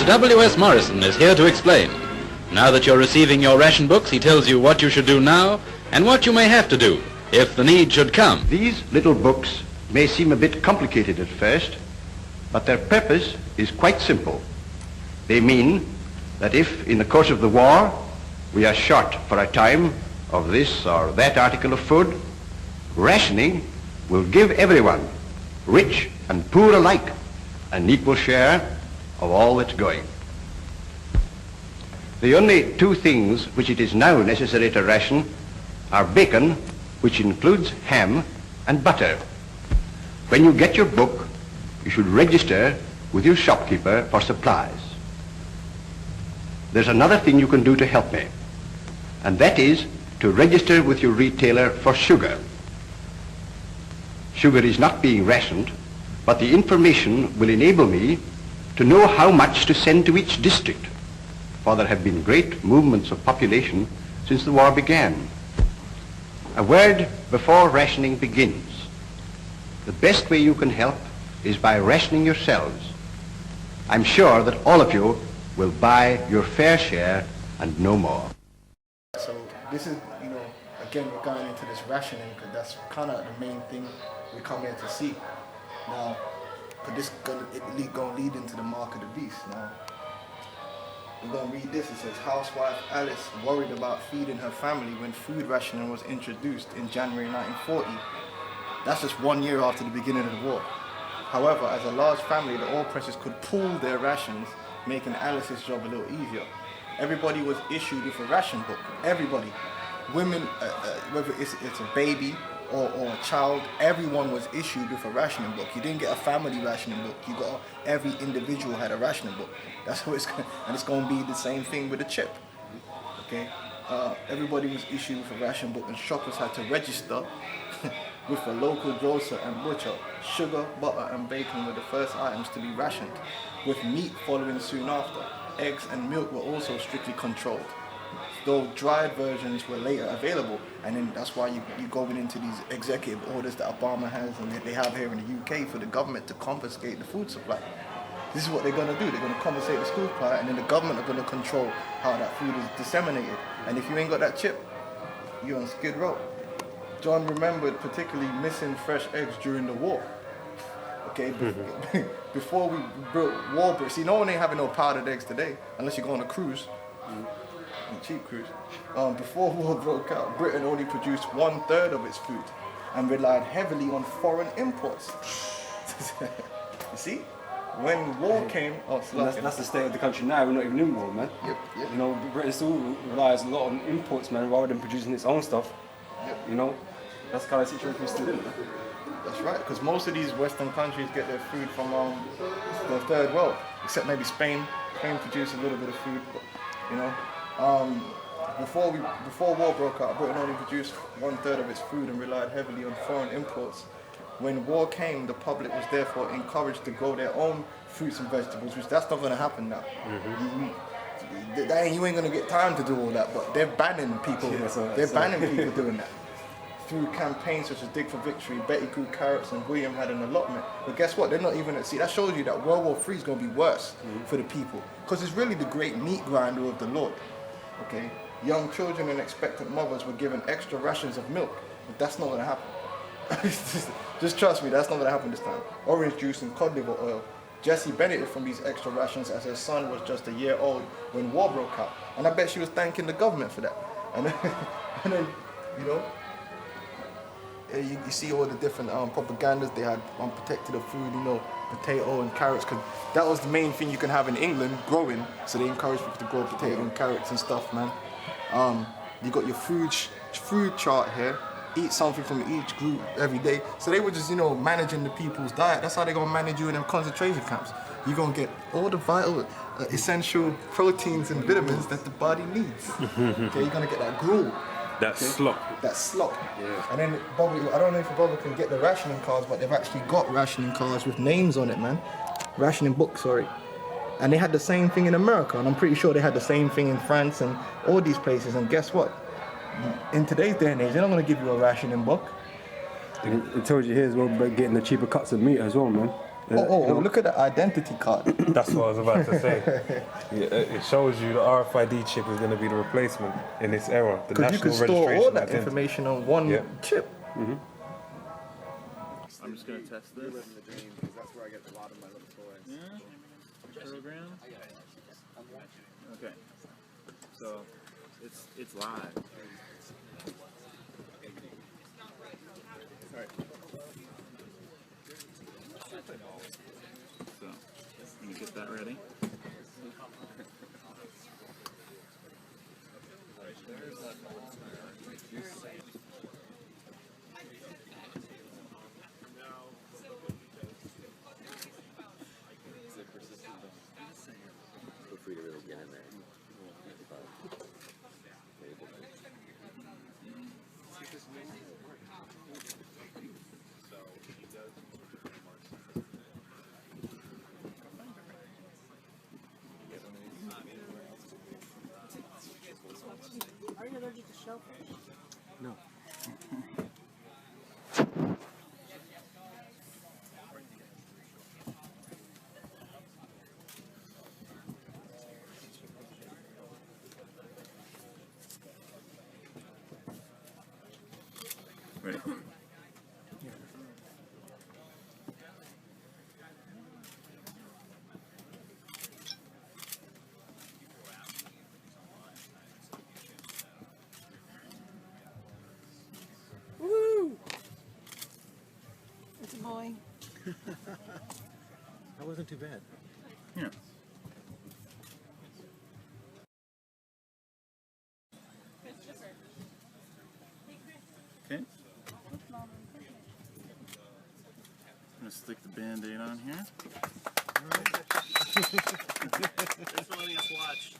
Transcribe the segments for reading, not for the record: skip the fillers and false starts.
Mr. W.S. Morrison is here to explain. Now that you're receiving your ration books, he tells you what you should do now and what you may have to do if the need should come. These little books may seem a bit complicated at first, but their purpose is quite simple. They mean that if, in the course of the war, we are short for a time of this or that article of food, rationing will give everyone, rich and poor alike, an equal share of all that's going. The only two things which it is now necessary to ration are bacon, which includes ham, and butter. When you get your book, you should register with your shopkeeper for supplies. There's another thing you can do to help me, and that is to register with your retailer for sugar. Sugar is not being rationed, but the information will enable me to know how much to send to each district, for there have been great movements of population since the war began. A word before rationing begins. The best way you can help is by rationing yourselves. I'm sure that all of you will buy your fair share and no more. So this is, again, we're going into this rationing because that's kind of the main thing we come here to see. Now, but this going to lead into the mark of the beast. Now, we're going to read this. It says, housewife Alice worried about feeding her family when food rationing was introduced in January 1940. That's just 1 year after the beginning of the war. However, as a large family, the oil presses could pool their rations, making Alice's job a little easier. Everybody was issued with a ration book. Everybody. Women, whether it's a baby or a child, everyone was issued with a rationing book. You didn't get a family rationing book. You got every individual had a rationing book. That's how it's going, and it's going to be the same thing with the chip. Okay, everybody was issued with a ration book, and shoppers had to register with a local grocer and butcher. Sugar, butter, and bacon were the first items to be rationed, with meat following soon after. Eggs and milk were also strictly controlled, though dried versions were later available. And then that's why you're going into these executive orders that Obama has and that they have here in the UK for the government to confiscate the food supply. This is what they're going to do. They're going to confiscate the food supply, and then the government are going to control how that food is disseminated. And if you ain't got that chip, you're on skid row. John remembered particularly missing fresh eggs during the war. Okay, before we built war bricks. See, no one ain't having no powdered eggs today, unless you go on a cruise, a cheap cruise. Before war broke out, Britain only produced 1/3 of its food and relied heavily on foreign imports. You see, when war came, that's the state of the country now. We're not even in war, man. Yep. Britain still relies a lot on imports, man, rather than producing its own stuff. Yep. That's the kind of situation we're still in. That's right, because most of these Western countries get their food from the third world, except maybe Spain. Spain produces a little bit of food, but before war broke out, Britain only produced 1/3 of its food and relied heavily on foreign imports. When war came, the public was therefore encouraged to grow their own fruits and vegetables, which that's not going to happen now. You ain't going to get time to do all that, but they're banning people. They're banning people doing that. Through campaigns such as Dig for Victory, Betty grew carrots and William had an allotment. But guess what? They're not even see. That shows you that World War III is going to be worse for the people, because it's really the great meat grinder of the Lord. Okay, young children and expectant mothers were given extra rations of milk, but that's not going to happen. Just trust me, that's not going to happen this time. Orange juice and cod liver oil. Jessie benefited from these extra rations as her son was just a year old when war broke out, and I bet she was thanking the government for that. And then you see all the different propagandas they had on protected food, potato and carrots, because that was the main thing you can have in England growing. So they encouraged people to grow potato and carrots and stuff, man. You got your food chart here. Eat something from each group every day. So they were just, managing the people's diet. That's how they're gonna manage you in them concentration camps. You're gonna get all the vital, essential proteins and vitamins that the body needs. Okay, you're gonna get that gruel. That slop. That slop. Yeah. And then I don't know if a brother can get the rationing cards, but they've actually got rationing cards with names on it, man. Rationing books, sorry. And they had the same thing in America, and I'm pretty sure they had the same thing in France and all these places. And guess what? In today's day and age, they're not going to give you a rationing book. It tells you here as well about getting the cheaper cuts of meat as well, man. Look at the identity card. That's what I was about to say. It shows you the RFID chip is going to be the replacement in this era. The Because you can national store all registration that identity. information on one chip. I'm just gonna test this. That's where I get a lot of my little toys. Yeah. Program. Okay. So it's live. Alright. So let me get that ready. Feel free to really get in there. Are you allergic to shellfish? No. Ready? Woo! It's a boy. That wasn't too bad. Yeah. Okay. I'm gonna stick the Band-Aid on here. Thanks for letting us watch.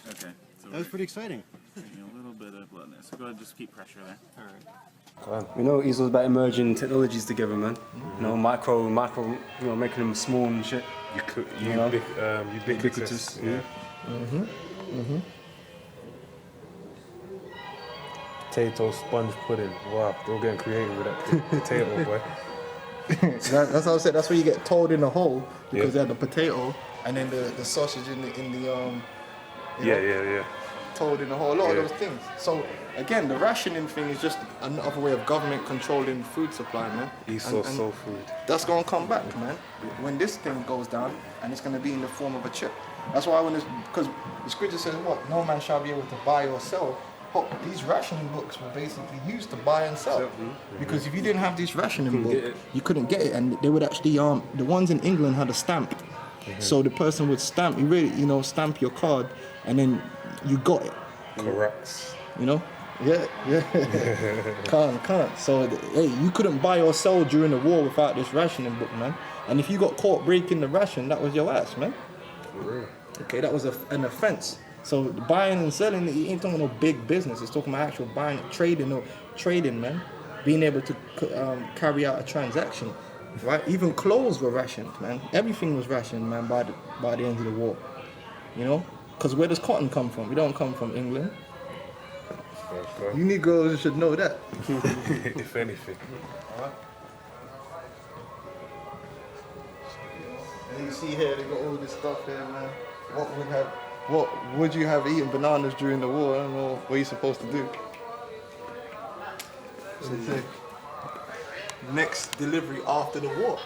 Okay. So That was pretty exciting. a little bit of blood in there. So go ahead and just keep pressure there. Alright. You know, it's all about emerging technologies together, man. You know, micro, you know, making them small and shit. Ubiquitous. Yeah. Potato sponge pudding. Wow, they're getting creative with that potato, boy. That's how I said. That's where you get told in a hole because Yeah. they had the potato and then the sausage in the Yeah. told in the hole. A lot Yeah. of those things. So again, the rationing thing is just another way of government controlling food supply, man. Esau And soul food. that's gonna come back, man. When this thing goes down, and it's gonna be in the form of a chip. That's why because the scripture says what? No man shall be able to buy or sell. These rationing books were basically used to buy and sell. Because if you didn't have this rationing book, you couldn't get it, and they would actually the ones in England had a stamp. So the person would stamp, stamp your card, and then you got it. Correct. You know? Yeah. Can't. So, hey, you couldn't buy or sell during the war without this rationing book, man. And if you got caught breaking the ration, that was your ass, man. Okay, that was an offense. So buying and selling, it ain't talking about no big business. It's talking about actual buying, trading, man. Being able to carry out a transaction, right? Even clothes were rationed, man. Everything was rationed, man, by the end of the war. You know? Because where does cotton come from? It don't come from England. Okay. You Negroes should know that. If anything. And you see here, they got all this stuff here, man. What would you have eaten bananas during the war? I don't know what you're supposed to do. So they say, next delivery after the war.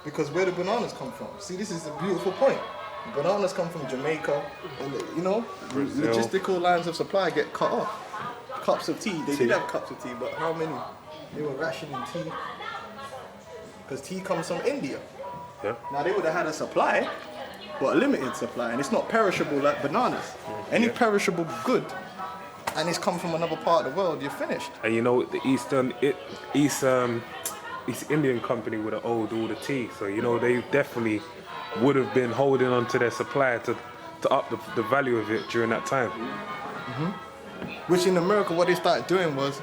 Because where do bananas come from? See, this is a beautiful point. Bananas come from Jamaica, and Brazil. logistical lines of supply get cut off. Cups of tea, they did have cups of tea, but how many? They were rationing tea. Because tea comes from India. Yeah. Now they would have had a supply, but a limited supply, and it's not perishable like bananas. Any perishable good, and it's come from another part of the world, you're finished. And you know, the East Indian company would have owed all the tea, so you know they definitely would have been holding on to their supply to up the value of it during that time. Which in America, what they started doing was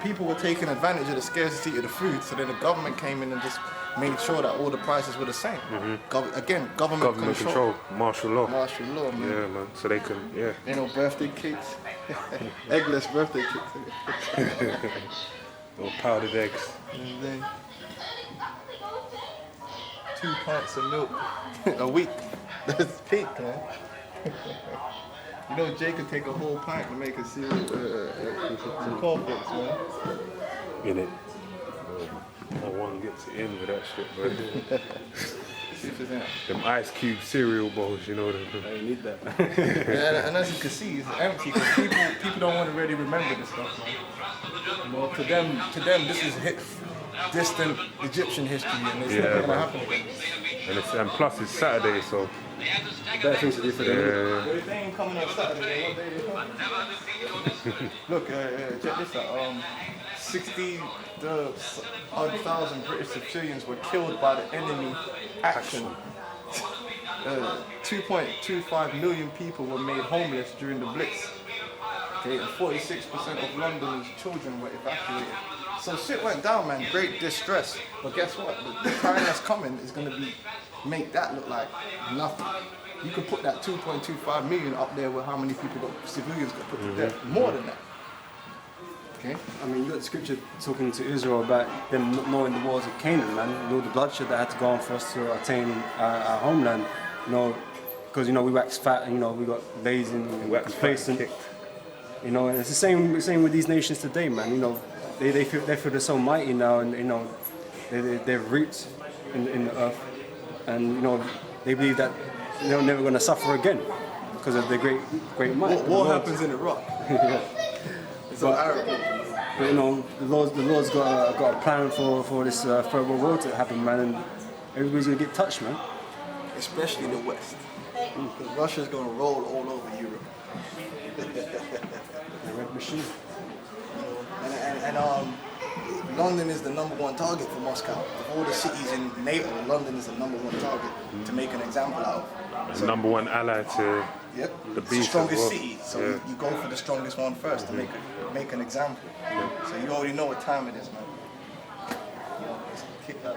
people were taking advantage of the scarcity of the food, so then the government came in and just made sure that all the prices were the same. Government control. Martial law. Martial law, man. Yeah, man. So they can, Ain't no birthday cakes. Eggless birthday cakes. Or powdered eggs. And then, 2 pints of milk a week. That's peak, man. You know, Jay could take a whole pint to make a cereal, some cornflakes, man. In it. No one gets in with that shit, bro. Them ice cube cereal bowls, you know. I need that. Yeah, and as you can see, it's empty because people don't want to really remember this stuff, man. You know, to them, this is distant Egyptian history, and it's never gonna happen again. And plus it's Saturday, so Better things to do for them. But if they ain't coming on Saturday, what day they coming? Look, check this out. 60,000 British civilians were killed by the enemy action. 2.25 million people were made homeless during the Blitz. Okay, and 46% of London's children were evacuated. So shit went down, man. Great distress. But guess what? The time that's coming is going to make that look like nothing. You could put that 2.25 million up there with how many civilians got put to death. More than that. Okay. I mean, you got the scripture talking to Israel about them not knowing the wars of Canaan, man. You know, the bloodshed that had to go on for us to attain our homeland. You know, because we wax fat and we got lazy and complacent. You know, and it's the same with these nations today, man. You know, they feel they're so mighty now, and they're roots in the earth, and they believe that they're never going to suffer again because of their great might. War happens in Iraq. It's all Arab. But the Lord's got a plan for this third world war to happen, man, and everybody's gonna get touched, man. Especially the West. Because Russia's gonna roll all over Europe. The red machine. And London is the #1 target for Moscow. Of all the cities in NATO, London is the #1 target to make an example out of. So, #1 ally to the beast. It's the strongest well. city, so you go for the strongest one first to make an example. So you already know what time it is, man. Kick that.